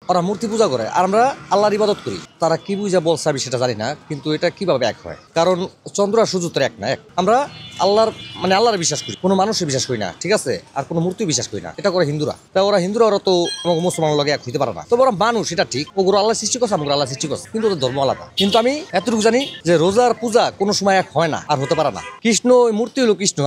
ওরা মূর্তি পূজা করে আর আমরা আল্লাহর ইবাদত করি। তারা কি বুঝা বলছে আমি সেটা জানি না, কিন্তু এটা কিভাবে এক হয়? কারণ চন্দ্র আর সূর্য তো এক না। এক আমরা আল্লাহর বিশ্বাস করি, কোনো মানুষের বিশ্বাস করি না, ঠিক আছে? আর কোনো মূর্তি বিশ্বাস করি না। এটা করে হিন্দুরা। তা ওরা তো মুসলমান লাগে এক হইতে পারে না। তবে ওরা মানুষ, এটা ঠিক। ওগুলো আল্লাহ সৃষ্টি করছে, আমরা আল্লাহ সৃষ্টি করছে, কিন্তু ওদের ধর্ম আলাদা। কিন্তু আমি এতটুকু জানি যে রোজার পূজা কোনো সময় এক হয় না আর হতে পারে না। কৃষ্ণ মূর্তি হলো কৃষ্ণ।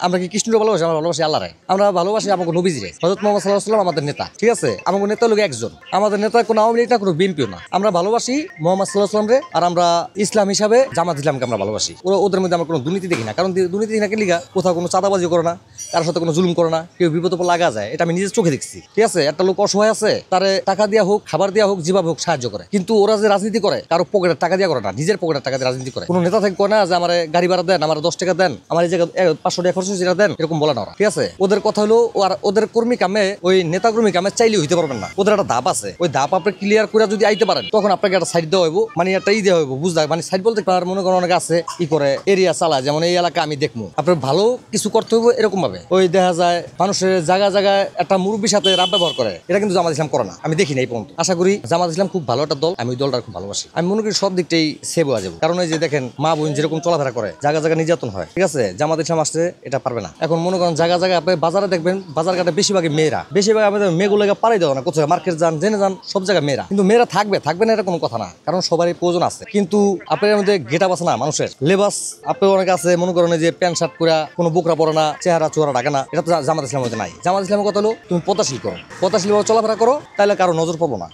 আমরা কি কৃষ্ণকে ভালোবাসি? আমরা ভালোবাসি আল্লাহরে। আমরা ভালোবাসি আমাকে নবীজিরে, হযরত মুহাম্মদ সাল্লাল্লাহু আলাইহি ওয়াসাল্লাম আমাদের নেতা, ঠিক আছে? আমাকে নেতা হলো একজন। আমাদের নেতা কোনো আওয়ামী লীগ না, কোনো বিএনপিও না। আমরা ভালোবাসি মুহাম্মদ সাল্লাল্লাহু আলাইহি ওয়াসাল্লাম রে। আর আমরা ইসলাম হিসাবে জামাত ইসলামকে আমরা ভালোবাসি। ওদের মধ্যে আমরা কোনো দুর্নীতি দেখি না। কারণ দুর্নীতি দেখি না কি লিগা? কোথাও কোনো চাঁদাবাজি করে না, কারোর সাথে কোনো জুলুম করে না, কেউ বিপদ লাগা যায়, এটা আমি নিজের চোখে দেখছি, ঠিক আছে? একটা লোক অসহায় আছে, তারে টাকা দেওয়া হোক, খাবার দেওয়া হোক, যেভাবে হোক সাহায্য করে। কিন্তু ওরা যে রাজনীতি করে, কারো পকেটের টাকা দিয়ে করে না, নিজের পকেটের টাকা দিয়ে রাজনীতি করে। কোনো নেতা থেকে না যে আমার গাড়ি ভাড়া দেন, আমার 10 টাকা দেন, আমার এই জায়গায় 500 টাকা খরচ সেটা দেন, এরকম বলে না ওরা, ঠিক আছে? ওদের কথা হলো, আর ওদের কর্মী কামে, ওই নেতা কর্মী কামে চাইলেও হইতে পারবেন না। ওদের একটা ধাপ আছে, ওই ধাপ আপনি ক্লিয়ার করে যদি আইতে পারেন, তখন আপনাকে একটা সাইড দেওয়া হইব, মানে একটা দেওয়া হইব, বুঝতে মানে সাইড বলতে মনে করেন অনেক আছে ই করে এরিয়া চালায়, যেমন এই এলাকা আমি দেখবো, আপনার ভালো কিছু করতে হইব এরকম ভাবে। ওই দেখা যায় মানুষের জায়গায় জায়গায় একটা মুরব্বীর সাথে রাব ব্যবহার করে, এটা কিন্তু জামাত ইসলাম করে না, আমি দেখি না এই পর্যন্ত। আশা করি জামাত ইসলাম খুব ভালো একটা দল, আমি ওই দলটা খুব ভালোবাসি। আমি মনে করি সব দিকটাই সেভ হয়ে যাবো। কারণ এই যে দেখেন মা বোন যেরকম চলাফেরা করে, জায়গা জায়গা নির্যাতন হয়, ঠিক আছে? জামাত ইসলাম আসছে এটা পারবে না। এখন মনে করেন জায়গা জায়গায় আপনি বাজারে দেখবেন, বাজার ঘাটে বেশিরভাগই মেয়েরা, বেশিরভাগ আমাদের মেয়েগুলোকে পাড়াই দেওয়া না, কোথাও মার্কেট যান, জেনে যান, সব জায়গায় মেয়েরা। কিন্তু মেয়েরা থাকবে না এটা কোনো কথা না, কারণ সবারই প্রয়োজন আছে। কিন্তু আপনার মধ্যে গেটআপ আছে না, মানুষের লেবাস আপনার অনেক আছে, মনে করেন যে প্যান্ট শার্ট করে কোনো বোকরা পরে না, চেহারা চোরা ঢাকে না, এটা তো জামাত ইসলামের মধ্যে নাই। জামাত ইসলামের কথা হলো তুমি পদাশীল করো, পদাশীল ভাবে চলাফেরা করো, তাহলে কারো নজর পড়বো না।